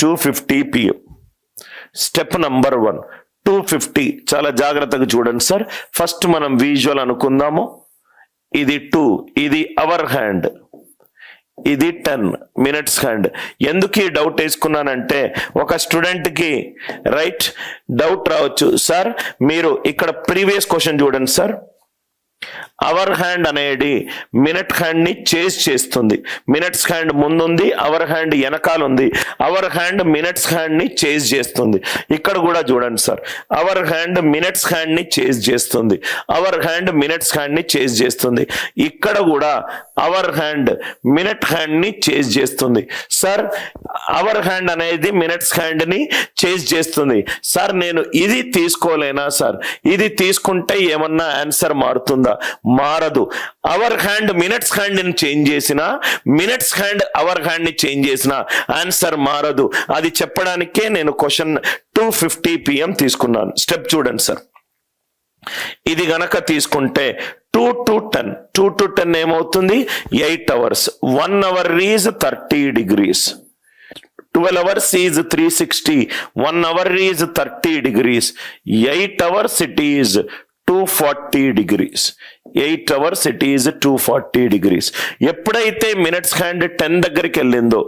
2:50 PM. Step number 1 2:50. చాలా జాగ్రత్తగా చూడండి సార్. ఫస్ట్ మనం విజువల్ అనుకుందాము. ఇది 2, ఇది అవర్ హ్యాండ్, ఇది 10 minutes హ్యాండ్. ఎందుకు ఈ డౌట్ వేసుకున్నానంటే ఒక స్టూడెంట్కి రైట్ డౌట్ రావచ్చు, సార్ మీరు ఇక్కడ ప్రీవియస్ క్వశ్చన్ చూడండి సార్. అవర్ హ్యాండ్ అనేది మినిట్ హ్యాండ్ ని చేజ్ చేస్తుంది. మినిట్స్ హ్యాండ్ ముందుంది, అవర్ హ్యాండ్ వెనకాల ఉంది. అవర్ హ్యాండ్ మినిట్స్ హ్యాండ్ ని చేజ్ చేస్తుంది. ఇక్కడ కూడా చూడండి sir, hour hand minutes hand ని చేజ్ చేస్తుంది, అవర్ హ్యాండ్ మినిట్స్ హ్యాండ్ ని చేజ్ చేస్తుంది. ఇక్కడ కూడా అవర్ హ్యాండ్ మినిట్ హ్యాండ్ ని చేజ్ చేస్తుంది. సార్ అవర్ హ్యాండ్ అనేది మినిట్స్ హ్యాండ్ ని చేజ్ చేస్తుంది. సార్ నేను ఇది తీసుకోలేనా సార్? ఇది తీసుకుంటే ఏమన్నా ఆన్సర్ మారుతుందా? మారదు. అవర్ హ్యాండ్ మినిట్స్ హ్యాండ్ ని చేంజ్ చేసినా, మినిట్స్ హ్యాండ్ అవర్ హ్యాండ్ ని చేంజ్ చేసినా ఆన్సర్ మారదు. అది చెప్పడానికే నేను క్వశ్చన్ 2:50 PM తీసుకున్నాను. స్టెప్ చూడండి సార్. ఇది గనక తీసుకుంటే 2 to 10, 2 to 10 ఏమవుతుంది? 8 hours. 1 hour is 30 degrees. 12 hours is 360. 1 hour is 30 degrees. 8 hours it is 240 degrees. 8 hours it is 240 degrees. ఎప్పుడైతే మినిట్స్ హ్యాండ్ 10 దగ్గరికి వెళ్ళిందో,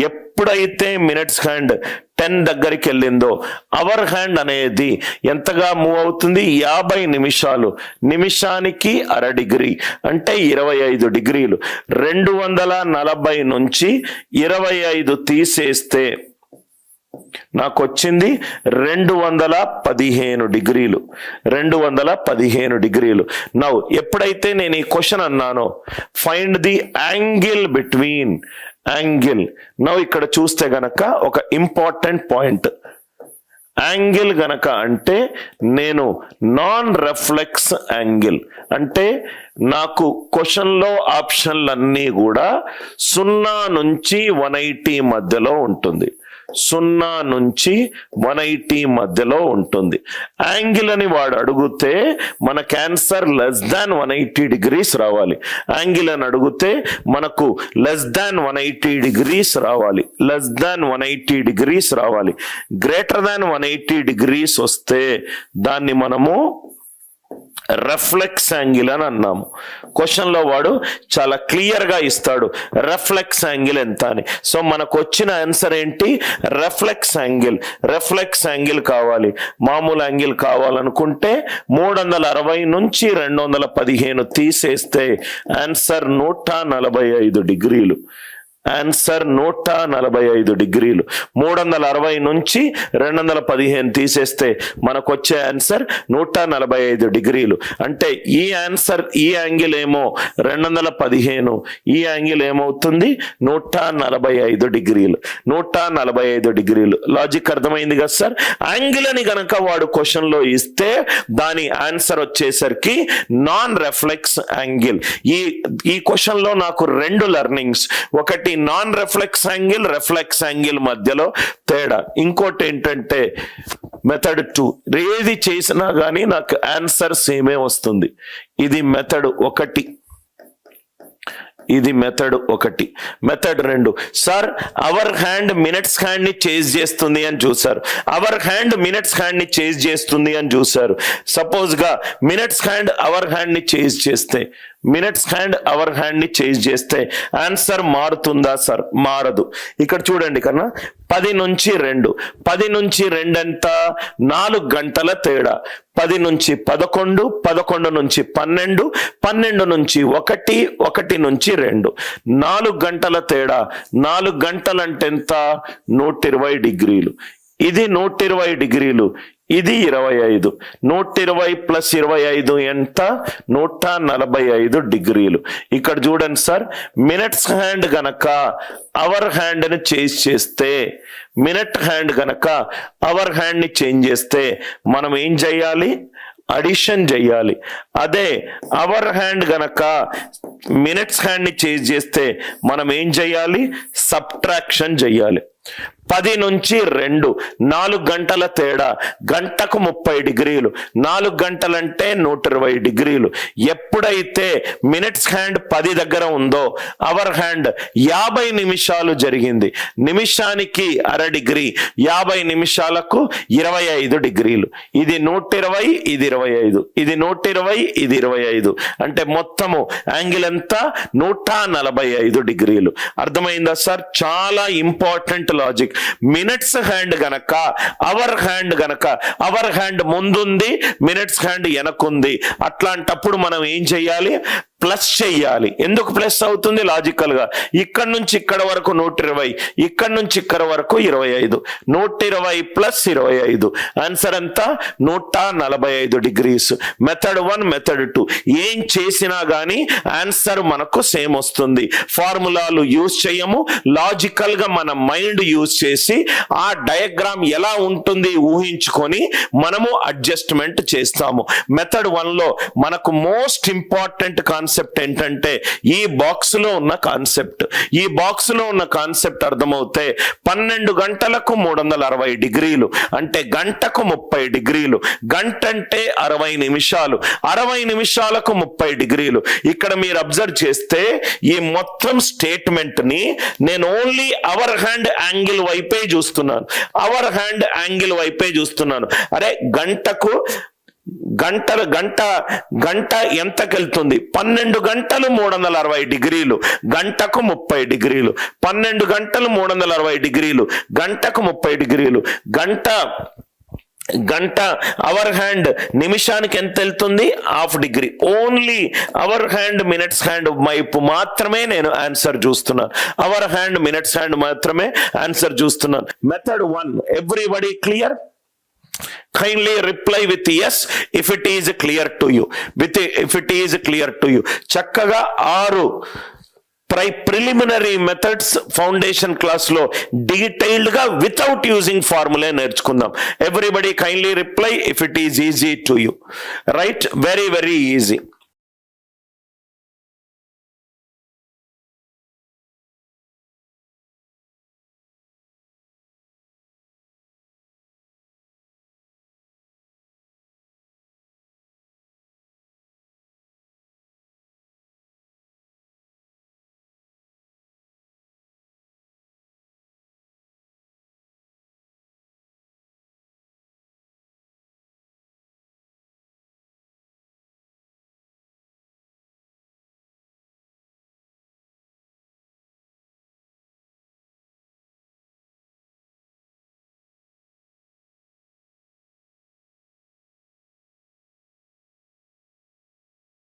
ఎప్పుడైతే మినిట్స్ హ్యాండ్ 10 దగ్గరికి వెళ్ళిందో అవర్ హ్యాండ్ అనేది ఎంతగా మూవ్ అవుతుంది? 50 నిమిషాలు. నిమిషానికి 1/2 డిగ్రీ అంటే 25 డిగ్రీలు. 240 నుంచి 25 తీసేస్తే నాకు వచ్చింది 215 డిగ్రీలు. 215 డిగ్రీలు. నౌ ఎప్పుడైతే నేను ఈ క్వశ్చన్ అన్నానో find the angle between angle. Now ఇక్కడ చూస్తే గనక ఒక ఇంపార్టెంట్ పాయింట్. యాంగిల్ గనక అంటే నేను నాన్ రిఫ్లెక్స్ యాంగిల్ అంటే నాకు క్వశ్చన్లో ఆప్షన్లన్నీ కూడా 0 నుంచి 180 మధ్యలో ఉంటుంది. 0 నుంచి 180 మధ్యలో ఉంటుంది. యాంగిల్ అని వాడు అడిగితే మనకు ఆన్సర్ లెస్ దాన్ 180 degrees రావాలి. యాంగిల్ అని అడిగితే మనకు లెస్ దాన్ 180 degrees రావాలి. లెస్ దాన్ 180 degrees రావాలి. గ్రేటర్ దాన్ 180 degrees వస్తే దాన్ని మనము రిఫ్లెక్స్ యాంగిల్ అని అన్నాము. క్వశ్చన్ లో వాడు చాలా క్లియర్ గా ఇస్తాడు రిఫ్లెక్స్ యాంగిల్ ఎంత అని. సో మనకు వచ్చిన ఆన్సర్ ఏంటి? Reflex angle. రిఫ్లెక్స్ యాంగిల్ కావాలి. మామూలు యాంగిల్ కావాలనుకుంటే 360 నుంచి 215 తీసేస్తే ఆన్సర్ 145 డిగ్రీలు. ఆన్సర్ 145 డిగ్రీలు. 360 నుంచి 215 తీసేస్తే మనకు వచ్చే ఆన్సర్ 145 డిగ్రీలు. అంటే ఈ ఆన్సర్, ఈ యాంగిల్ ఏమో 215, ఈ యాంగిల్ ఏమవుతుంది? 145 డిగ్రీలు. 145 డిగ్రీలు. లాజిక్ అర్థమైంది కదా సార్? యాంగిల్ అని గనక వాడు క్వశ్చన్ లో ఇస్తే దాని ఆన్సర్ వచ్చేసరికి నాన్ రిఫ్లెక్స్ యాంగిల్. ఈ క్వశ్చన్ లో నాకు 2 లెర్నింగ్స్. ఒకటి non reflex angle, reflex angle మధ్యలో తేడా. ఇంకోటి ఏంటంటే మెథడ్ 2. ఏది చేసినా కానీ నాకు ఆన్సర్ సేమే వస్తుంది. ఇది మెథడ్ 1. ఇది method 1. Method 2, sir hour hand minutes hand ని చేజ్ చేస్తుంది అని చూసారు. అవర్ హ్యాండ్ మినిట్స్ హ్యాండ్ ని చేజ్ చేస్తుంది అని చూసారు. సపోజ్ గా మినిట్స్ హ్యాండ్ అవర్ హ్యాండ్ ని చేజ్ చేస్తే, మినిట్స్ హ్యాండ్ అవర్ హ్యాండ్ ని చేంజ్ చేస్తే ఆన్సర్ మారుతుందా సార్? మారదు. ఇక్కడ చూడండి కన్నా 10 నుంచి 2. 10 నుంచి 2 ఎంత? 4 గంటల తేడా. 10 నుంచి 11, 11 నుంచి 12, 12 నుంచి 1, 1 నుంచి 2. 4 గంటల తేడా. 4 గంటలంటే ఎంత? 120 డిగ్రీలు. ఇది 120 డిగ్రీలు. ఇది 25. 120 ప్లస్ 25 ఎంత? 145 డిగ్రీలు. ఇక్కడ చూడండి సార్, మినిట్స్ హ్యాండ్ గనక అవర్ హ్యాండ్ ని చేంజ్ చేస్తే, మినిట్ హ్యాండ్ గనక అవర్ హ్యాండ్ ని చేంజ్ చేస్తే మనం ఏం చేయాలి? అడిషన్ చెయ్యాలి. అదే అవర్ హ్యాండ్ గనక మినిట్స్ హ్యాండ్ ని చేంజ్ చేస్తే మనం ఏం చెయ్యాలి? సబ్ట్రాక్షన్ చెయ్యాలి. 10 నుంచి 2 4 గంటల తేడా, గంటకు 30 డిగ్రీలు, 4 గంటలంటే 120 డిగ్రీలు. ఎప్పుడైతే మినిట్స్ హ్యాండ్ 10 దగ్గర ఉందో అవర్ హ్యాండ్ 50 నిమిషాలు జరిగింది. నిమిషానికి అర డిగ్రీ, 50 నిమిషాలకు 25 డిగ్రీలు. ఇది 120, ఇది 25, ఇది 120, ఇది 25, అంటే మొత్తము యాంగిల్ ఎంత 145 డిగ్రీలు. అర్థమైందా సార్? చాలా ఇంపార్టెంట్ లాజిక్. మినిట్స్ హ్యాండ్ గనక అవర్ హ్యాండ్ గనక, అవర్ హ్యాండ్ ముందుంది, మినిట్స్ హ్యాండ్ వెనకుంది, అట్లాంటప్పుడు మనం ఏం చెయ్యాలి? ప్లస్ చెయ్యాలి. ఎందుకు ప్లస్ అవుతుంది? లాజికల్ గా ఇక్కడ నుంచి ఇక్కడ వరకు 120, ఇక్కడ నుంచి ఇక్కడ వరకు 25, 120 ప్లస్ 25, ఆన్సర్ ఎంత? 145 డిగ్రీస్. మెథడ్ 1, మెథడ్ 2 ఏం చేసినా గానీ ఆన్సర్ మనకు సేమ్ వస్తుంది. ఫార్ములాలు యూజ్ చేయము, లాజికల్ గా మన మైండ్ యూజ్ చేసి ఆ డయాగ్రామ్ ఎలా ఉంటుంది ఊహించుకొని మనము అడ్జస్ట్మెంట్ చేస్తాము. మెథడ్ 1 లో మనకు మోస్ట్ ఇంపార్టెంట్ కాన్సెప్ట్ ఏంటంటే ఈ బాక్స్ లో ఉన్న కాన్సెప్ట్. ఈ బాక్స్ లో ఉన్న కాన్సెప్ట్ అర్థమవుతే 12 గంటలకు 360 డిగ్రీలు అంటే గంటకు 30 డిగ్రీలు. గంట అంటే 60 నిమిషాలు, 60 నిమిషాలకు 30 డిగ్రీలు. ఇక్కడ మీరు అబ్జర్వ్ చేస్తే ఈ మొత్తం స్టేట్మెంట్ ని నేను ఓన్లీ అవర్ హ్యాండ్ యాంగిల్ వైపే చూస్తున్నాను, అవర్ హ్యాండ్ యాంగిల్ వైపే చూస్తున్నాను. అరే గంటకు గంట ఎంతకెళ్తుంది? 12 గంటలు 360 డిగ్రీలు, గంటకు 30 డిగ్రీలు. 12 గంటలు 360 డిగ్రీలు, గంటకు 30 డిగ్రీలు. గంట అవర్ హ్యాండ్ నిమిషానికి ఎంత వెళ్తుంది? Half degree. Only our hand minutes hand వైపు మాత్రమే నేను ఆన్సర్ చూస్తున్నాను, అవర్ హ్యాండ్ మినిట్స్ హ్యాండ్ మాత్రమే ఆన్సర్ చూస్తున్నాను. Method 1 everybody clear? Kindly reply with yes if it is clear to you. If it is clear to you. చక్కగా 6 preliminary methods foundation class లో detailed గా without using formula నేర్చుకుందాం. Everybody kindly reply if it is easy to you. Right? Very very easy.